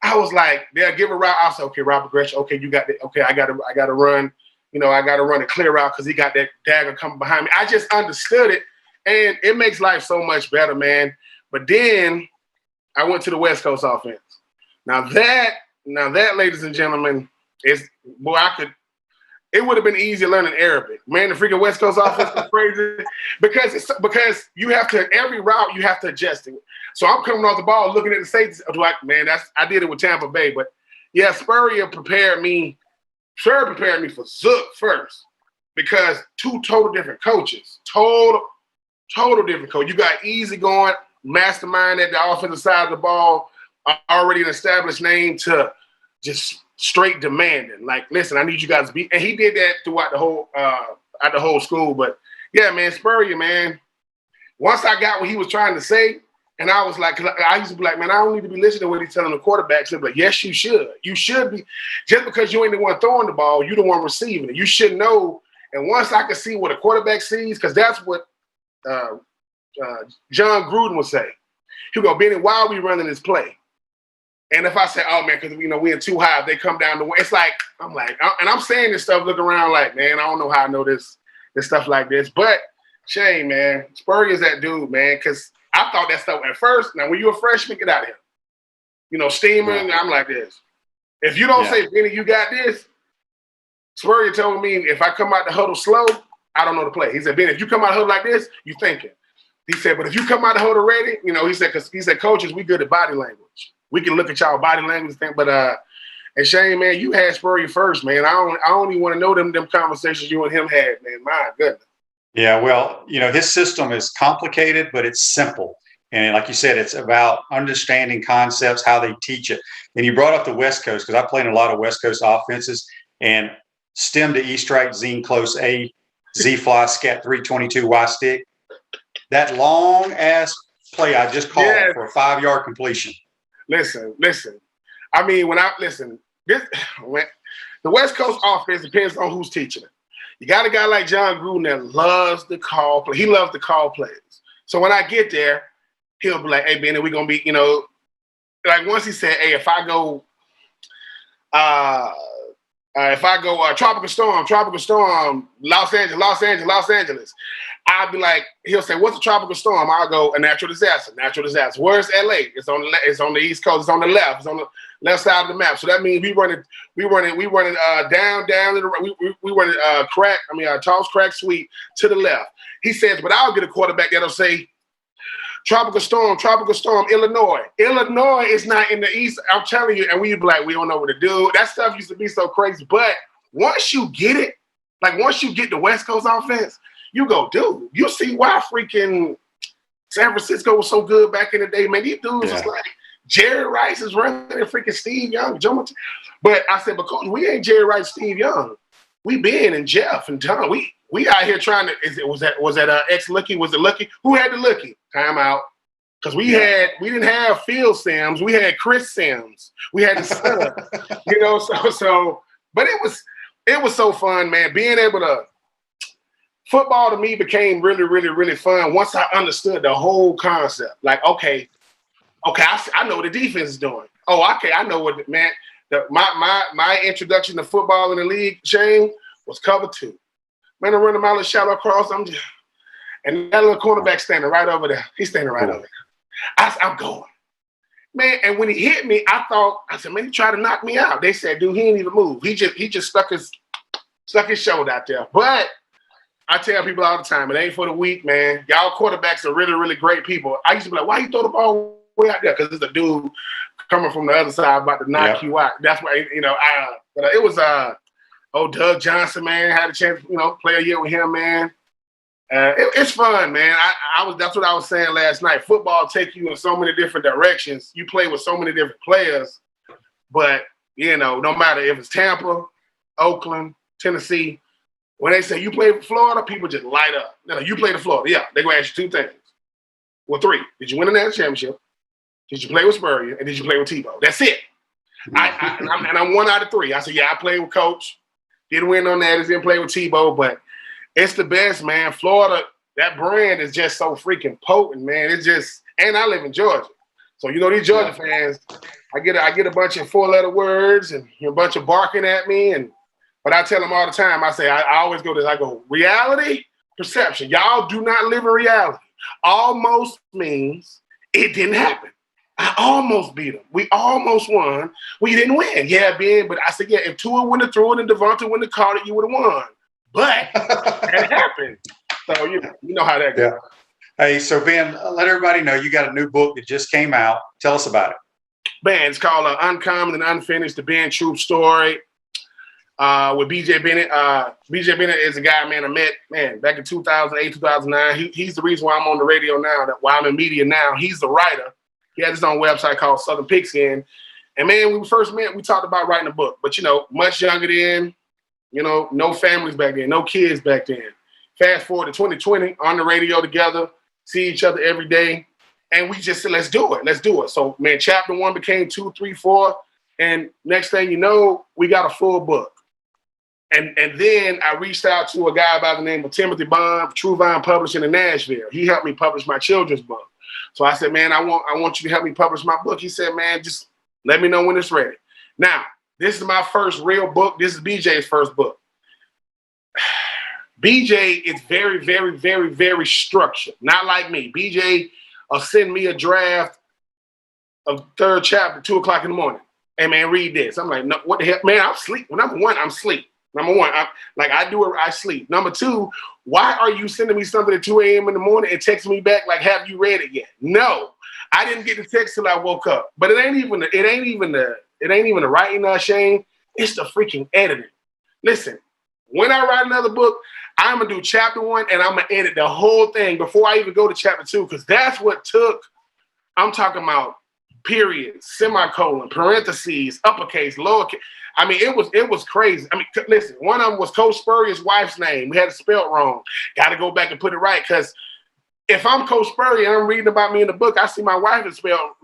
I was like, they'll give a route. I said, okay, route progression. Okay, you got it. Okay, I got to run. I got to run a clear route because he got that dagger coming behind me. I just understood it, and it makes life so much better, man. But then I went to the West Coast offense. Now that, ladies and gentlemen, it would have been easier learning Arabic. Man, the freaking West Coast offense is crazy because you have to, every route you have to adjust it. So I'm coming off the ball looking at the safeties. I'm like, man, I did it with Tampa Bay. But yeah, Spurrier prepared me for Zook first, because two total different coaches. Total different coach. You got easygoing, mastermind at the offensive side of the ball, already an established name, to just straight demanding. Like, listen, I need you guys to be. And he did that throughout the whole school. But yeah, man, Spurrier, man. Once I got what he was trying to say, and I was like, 'cause I used to be like, man, I don't need to be listening to what he's telling the quarterbacks. They'd be like, yes, you should. You should be. Just because you ain't the one throwing the ball, you the one receiving it. You should know. And once I could see what a quarterback sees, because that's what John Gruden would say. He'll go, Benny, why are we running this play? And if I say, oh, man, because, we're in too high, they come down the way. It's like, I'm saying this stuff, looking around like, man, I don't know how I know this stuff like this. But Shame, man. Spurrier's that dude, man, because I thought that stuff at first. Now, when you're a freshman, get out of here. You know, steaming, I'm like this. If you don't say, Benny, you got this, Spurrier told me if I come out the huddle slow, I don't know the play. He said, Benny, if you come out the huddle like this, you thinking. He said, but if you come out the huddle ready, you know, he said, coaches, we good at body language. We can look at y'all body language thing, but and Shane, man, you had Spurrier first, man. I only want to know them conversations you and him had, man. My goodness. Yeah, well, you know, his system is complicated, but it's simple. And like you said, it's about understanding concepts, how they teach it. And you brought up the West Coast, because I played in a lot of West Coast offenses, and stem to E strike, zine close A, Z fly, scat 322, Y stick. That long ass play I just called for a 5-yard completion. Listen. I mean, the West Coast offense depends on who's teaching it. You got a guy like John Gruden that loves to call play. He loves to call plays. So when I get there, he'll be like, hey, Benny, we're going to be, you know, like once he said, hey, if I go tropical storm, Los Angeles, I'll be like, he'll say, what's a tropical storm? I'll go, a natural disaster. Where's LA? It's on the East Coast. It's on the left. It's on the left side of the map. So that means we running down toss crack sweep to the left. He says, but I'll get a quarterback that'll say, tropical storm, Illinois. Illinois is not in the East. I'm telling you, and we'd be like, we don't know what to do. That stuff used to be so crazy. But once you get it, like once you get the West Coast offense, you go, dude, you see why freaking San Francisco was so good back in the day, man. These dudes was like, Jerry Rice is running and freaking Steve Young. But I said, but Coach, we ain't Jerry Rice, Steve Young. We Ben and Jeff and Tom. We out here trying to. Was that ex Lucky? Was it Lucky? Who had the Lucky? Time out. Because we didn't have Phil Sims. We had Chris Sims. We had the son. You know, so. But it was so fun, man. Being able to. Football to me became really, really, really fun once I understood the whole concept. Like, okay, I know what the defense is doing. Oh, okay, I know what my introduction to football in the league, Shane, was cover 2. Man, I run them out of shallow cross. And that little cornerback standing right over there. He's standing right over there. I'm going. Man, and when he hit me, I said, man, he tried to knock me out. They said, dude, he ain't even move. He just stuck his shoulder out there. But I tell people all the time, it ain't for the weak, man. Y'all quarterbacks are really, really great people. I used to be like, why you throw the ball way out there? Because it's a dude coming from the other side about to knock you out. That's why, you know, but it was Doug Johnson, man. Had a chance, you know, play a year with him, man. It's fun, man. That's what I was saying last night. Football take you in so many different directions. You play with so many different players, but you know, no matter if it's Tampa, Oakland, Tennessee, when they say you play for Florida, people just light up. No, you play to Florida. Yeah, they're going to ask you 2 things. Well, 3. Did you win a national championship? Did you play with Spurrier? And did you play with Tebow? That's it. I'm 1 out of 3. I said, yeah, I played with Coach. Didn't win on that. Didn't play with Tebow, but it's the best, man. Florida, that brand is just so freaking potent, man. It's just, and I live in Georgia. So, you know, these Georgia fans, I get a bunch of 4-letter words and a bunch of barking at me. But I tell them all the time, I say, I always go this, I go, reality, perception. Y'all do not live in reality. Almost means it didn't happen. I almost beat them. We almost won. We didn't win. Yeah, Ben, but I said, yeah, if Tua wouldn't have thrown it and Devonta wouldn't have caught it, you would have won. But that happened. So, you know how that goes. Yeah. Hey, so Ben, let everybody know you got a new book that just came out. Tell us about it. Ben, it's called Uncommon and Unfinished, the Ben Troupe story. With BJ Bennett. BJ Bennett is a guy, man, I met, man, back in 2008, 2009. He's the reason why I'm on the radio now, why I'm in media now. He's the writer. He had his own website called Southern Pigskin. And, man, when we first met, we talked about writing a book. But, you know, much younger then, you know, no families back then, no kids back then. Fast forward to 2020, on the radio together, see each other every day. And we just said, let's do it. So, man, chapter 1 became 2, 3, 4. And next thing you know, we got a full book. And then I reached out to a guy by the name of Timothy Bond, True Vine Publishing in Nashville. He helped me publish my children's book. So I said, man, I want you to help me publish my book. He said, man, just let me know when it's ready. Now, this is my first real book. This is BJ's first book. BJ is very, very, very, very structured. Not like me. BJ will send me a draft of third chapter, 2:00 in the morning. Hey man, read this. I'm like, no, what the hell, man? I'm sleep. Well, number one, I'm sleep. Number one, I sleep. Number two, why are you sending me something at 2 a.m. in the morning and texting me back like, have you read it yet? No, I didn't get the text till I woke up. But it ain't even the writing, Shane. It's the freaking editing. Listen, when I write another book, I'm gonna do chapter 1 and I'm gonna edit the whole thing before I even go to chapter 2, because that's what took. I'm talking about periods, semicolon, parentheses, uppercase, lowercase. I mean, it was crazy. I mean, listen, one of them was Coach Spurrier's wife's name. We had it spelled wrong. Got to go back and put it right, because if I'm Coach Spurrier and I'm reading about me in the book, I see my wife is spelled.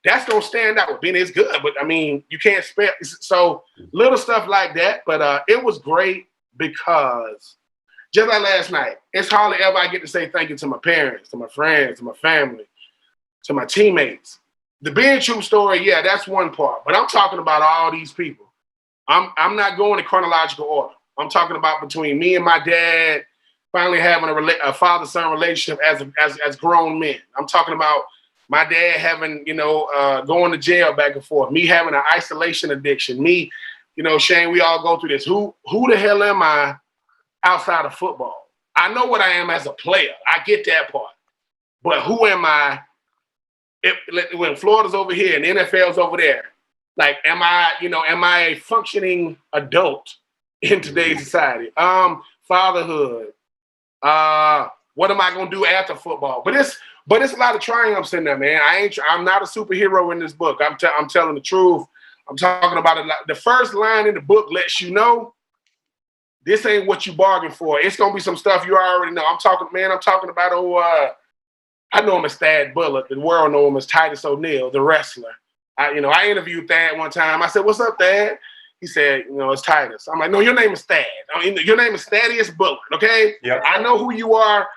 That's gonna stand out. Ben is good, but I mean, you can't spell. So little stuff like that. But it was great because just like last night, it's hardly ever I get to say thank you to my parents, to my friends, to my family, to my teammates. The Ben Troupe story, yeah, that's one part. But I'm talking about all these people. I'm not going in chronological order. I'm talking about between me and my dad finally having a father-son relationship as grown men. I'm talking about my dad having, going to jail back and forth. Me having an isolation addiction. Me, Shane, we all go through this. Who the hell am I outside of football? I know what I am as a player. I get that part. But who am I when Florida's over here and the NFL's over there? Like, am I a functioning adult in today's society? Fatherhood. What am I gonna do after football? But it's a lot of triumphs in there, man. I'm not a superhero in this book. I'm telling the truth. I'm talking about it. The first line in the book lets you know this ain't what you bargained for. It's gonna be some stuff you already know. I'm talking about I know him as Thad Bullock. The world know him as Titus O'Neil, the wrestler. I interviewed Thad one time. I said, "What's up, Thad?" He said, "It's Titus." I'm like, "No, your name is Thad. Your name is Thaddeus Bullock, okay? Yep. I know who you are.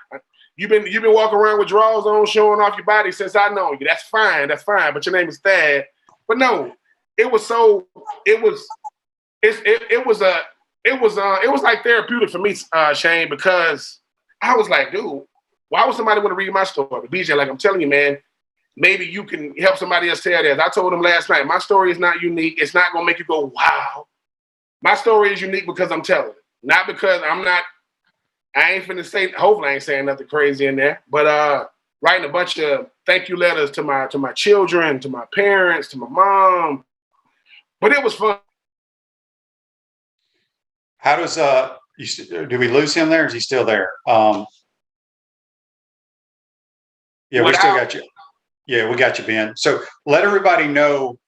You've been walking around with drawers on, showing off your body since I know you. That's fine. But your name is Thad." But no, it was like therapeutic for me, Shane, because I was like, dude, why would somebody want to read my story? BJ, like I'm telling you, man. Maybe you can help somebody else tell theirs. I told him last night, my story is not unique. It's not going to make you go, wow. My story is unique because I'm telling it. Not because I ain't finna say, hopefully I ain't saying nothing crazy in there, but writing a bunch of thank you letters to my children, to my parents, to my mom. But it was fun. How does, do we lose him there? Or is he still there? Yeah, we still got you. Yeah, we got you, Ben. So let everybody know,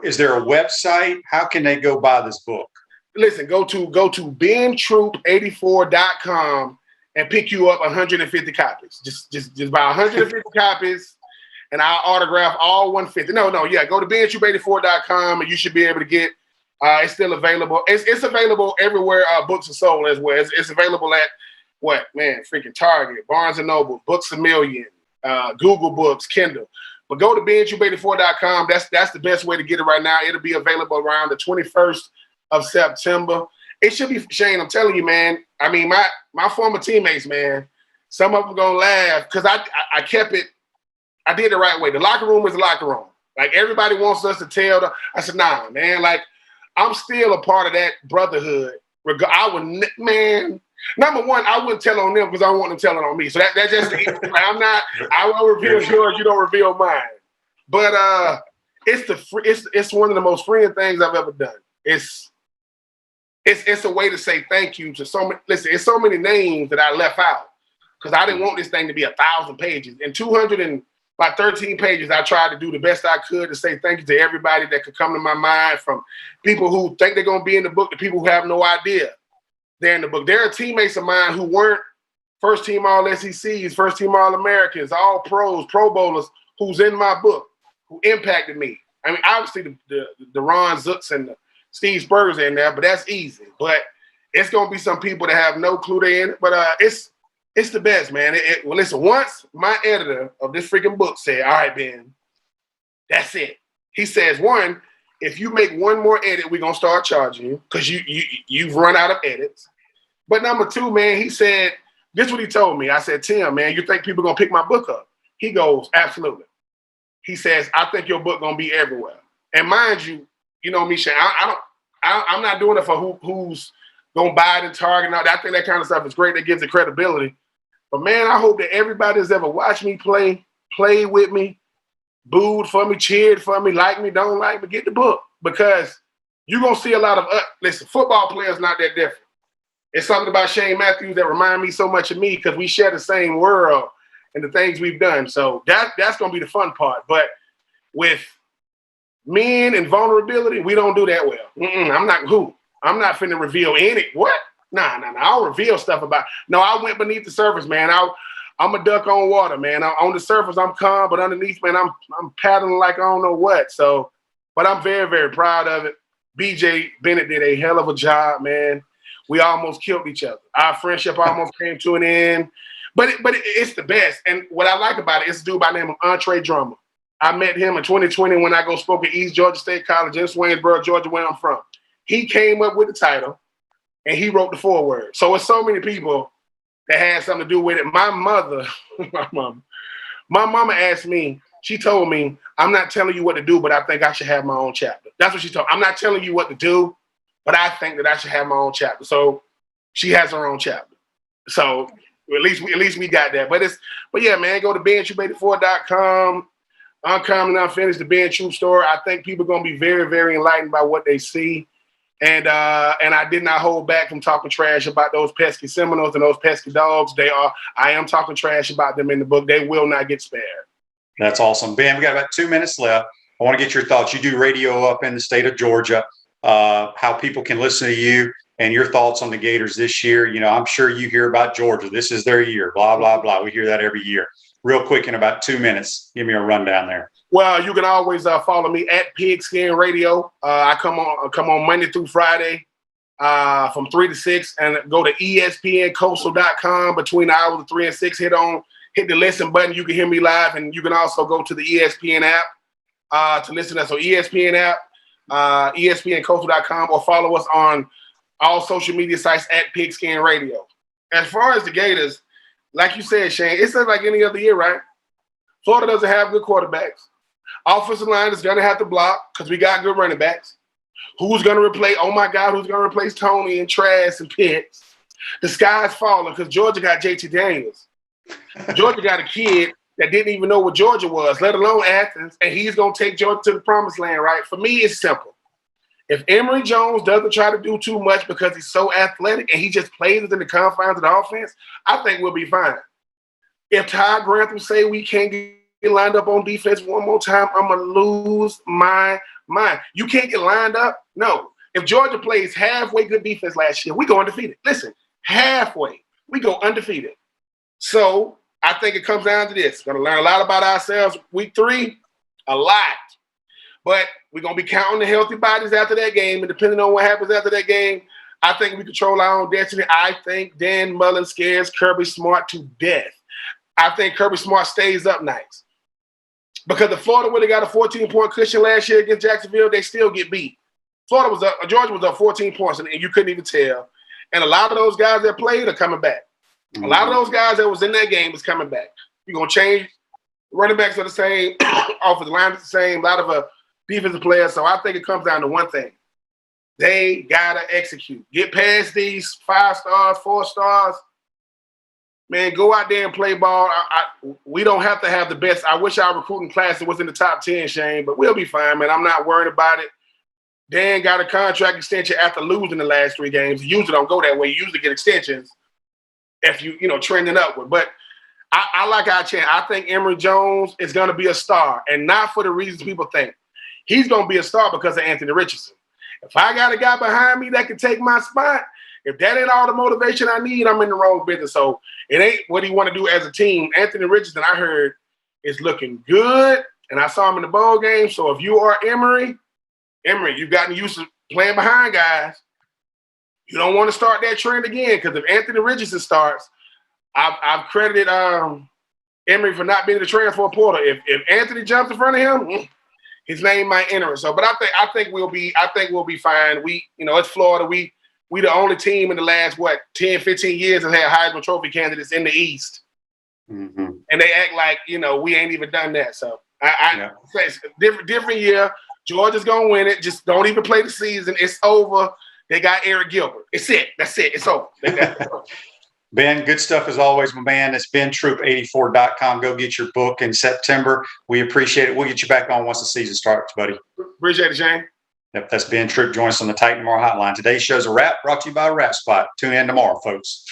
is there a website? How can they go buy this book? Listen, go to bentroupe84.com and pick you up 150 copies. Just buy 150 copies and I'll autograph all 150. No, go to bentroupe84.com and you should be able to get it's still available. It's available everywhere books are sold as well. It's available at freaking Target, Barnes & Noble, Books A Million, Google Books, Kindle. But go to bentroupe84.com. That's the best way to get it right now. It'll be available around the 21st of September. It should be, Shane, I'm telling you, man. I mean, my former teammates, man, some of them gonna laugh because I kept it. I did it the right way. The locker room is the locker room. Like, everybody wants us to tell them. I said, nah, man. Like, I'm still a part of that brotherhood. Number one, I wouldn't tell on them because I don't want them telling on me. So that's just I won't reveal yours, you don't reveal mine. But it's one of the most freeing things I've ever done. It's a way to say thank you to so many. Listen, it's so many names that I left out because I didn't want this thing to be 1,000 pages. In 213 pages, I tried to do the best I could to say thank you to everybody that could come to my mind, from people who think they're going to be in the book to people who have no idea they're in the book. There are teammates of mine who weren't first team All-SECs, first team All-Americans, all pros, Pro Bowlers, who's in my book, who impacted me. I mean, obviously the Ron Zooks and the Steve Spurriers are in there, but that's easy. But it's going to be some people that have no clue they're in it. But it's the best, man. Well, listen, once my editor of this freaking book said, all right, Ben, that's it. He says, one, if you make one more edit, we're going to start charging you because you've run out of edits. But number two, man, he said, this is what he told me. I said, Tim, man, you think people going to pick my book up? He goes, absolutely. He says, I think your book going to be everywhere. And mind you, you know me, Shane, I'm not doing it for who's going to buy it in Target. I think that kind of stuff is great. That gives it credibility. But, man, I hope that everybody that's ever watched me play, played with me, booed for me, cheered for me, like me, don't like me, get the book. Because you're going to see a lot of listen, football players not that different. It's something about Shane Matthews that remind me so much of me because we share the same world and the things we've done. So that's going to be the fun part. But with men and vulnerability, we don't do that well. I'm not finna reveal any. What? Nah. I'll reveal stuff about. No, I went beneath the surface, man. I'm a duck on water, man. On the surface, I'm calm, but underneath, man, I'm paddling like I don't know what. So, but I'm very, very proud of it. BJ Bennett did a hell of a job, man. We almost killed each other. Our friendship almost came to an end. But it's the best. And what I like about it is a dude by the name of Andre Drummond. I met him in 2020 when I spoke at East Georgia State College in Swainsboro, Georgia, where I'm from. He came up with the title, and he wrote the foreword. So it's so many people that had something to do with it. My mother, my mama asked me, she told me, I'm not telling you what to do, but I think I should have my own chapter. That's what she told me. I'm not telling you what to do, but I think that I should have my own chapter. So she has her own chapter. So at least we got that. But yeah, man, go to BenTroupe84.com. Uncommon and Unfinished, the Ben Troupe story. I think people are going to be very, very enlightened by what they see. And I did not hold back from talking trash about those pesky Seminoles and those pesky dogs. I am talking trash about them in the book. They will not get spared. That's awesome. Ben, we got about 2 minutes left. I want to get your thoughts. You do radio up in the state of Georgia, how people can listen to you and your thoughts on the Gators this year. You know, I'm sure you hear about Georgia. This is their year, blah, blah, blah. We hear that every year. Real quick, in about 2 minutes, give me a rundown there. Well, you can always follow me at Pigskin Radio. I come on Monday through Friday from 3 to 6, and go to ESPNcoastal.com between the hours of 3 and 6. Hit the listen button. You can hear me live, and you can also go to the ESPN app to listen to us. So ESPN app, ESPNcoastal.com, or follow us on all social media sites at Pigskin Radio. As far as the Gators, like you said, Shane, it's just like any other year, right? Florida doesn't have good quarterbacks. Offensive line is going to have to block because we got good running backs. Who's going to replace, who's going to replace Tony and Trask and Pitts? The sky's falling because Georgia got JT Daniels. Georgia got a kid that didn't even know what Georgia was, let alone Athens, and he's going to take Georgia to the promised land, right? For me, it's simple. If Emory Jones doesn't try to do too much because he's so athletic and he just plays within the confines of the offense, I think we'll be fine. If Ty Grantham say we can't get lined up on defense one more time, I'm going to lose my mind. You can't get lined up? No. If Georgia plays halfway good defense last year, we go undefeated. Listen, halfway. We go undefeated. So I think it comes down to this. We're going to learn a lot about ourselves week 3, a lot. But we're going to be counting the healthy bodies after that game, and depending on what happens after that game, I think we control our own destiny. I think Dan Mullen scares Kirby Smart to death. I think Kirby Smart stays up nights. Because if Florida would have got a 14-point cushion last year against Jacksonville, they still get beat. Georgia was up 14 points, and you couldn't even tell. And a lot of those guys that played are coming back. Mm-hmm. A lot of those guys that was in that game is coming back. You're going to change. Running backs are the same. Offensive line is the same. A lot of defensive players. So I think it comes down to one thing. They got to execute. Get past these 5 stars, 4 stars. Man, go out there and play ball. We don't have to have the best. I wish our recruiting class was in the top 10, Shane, but we'll be fine, man. I'm not worried about it. Dan got a contract extension after losing the last 3 games. You usually don't go that way. You usually get extensions if you trending upward. But I like our chance. I think Emory Jones is going to be a star, and not for the reasons people think. He's going to be a star because of Anthony Richardson. If I got a guy behind me that can take my spot, if that ain't all the motivation I need, I'm in the wrong business. So it ain't what he want to do as a team. Anthony Richardson, I heard, is looking good, and I saw him in the bowl game. So if you are Emory, you've gotten used to playing behind guys. You don't want to start that trend again, because if Anthony Richardson starts, I've credited Emory for not being the transfer portal. If Anthony jumps in front of him, his name might enter. So, but I think we'll be fine. It's Florida. we the only team in the last, 10, 15 years that had Heisman Trophy candidates in the East. Mm-hmm. And they act like, we ain't even done that. So I say it's a different year. Georgia's going to win it. Just don't even play the season. It's over. They got Eric Gilbert. It's it. That's it. It's over. Ben, good stuff as always, my man. It's BenTroupe84.com. Go get your book in September. We appreciate it. We'll get you back on once the season starts, buddy. Appreciate it, Shane. Yep, that's Ben Troupe. Join us on the Titan Tomorrow Hotline. Today's show's a wrap, brought to you by Wrap Spot. Tune in tomorrow, folks.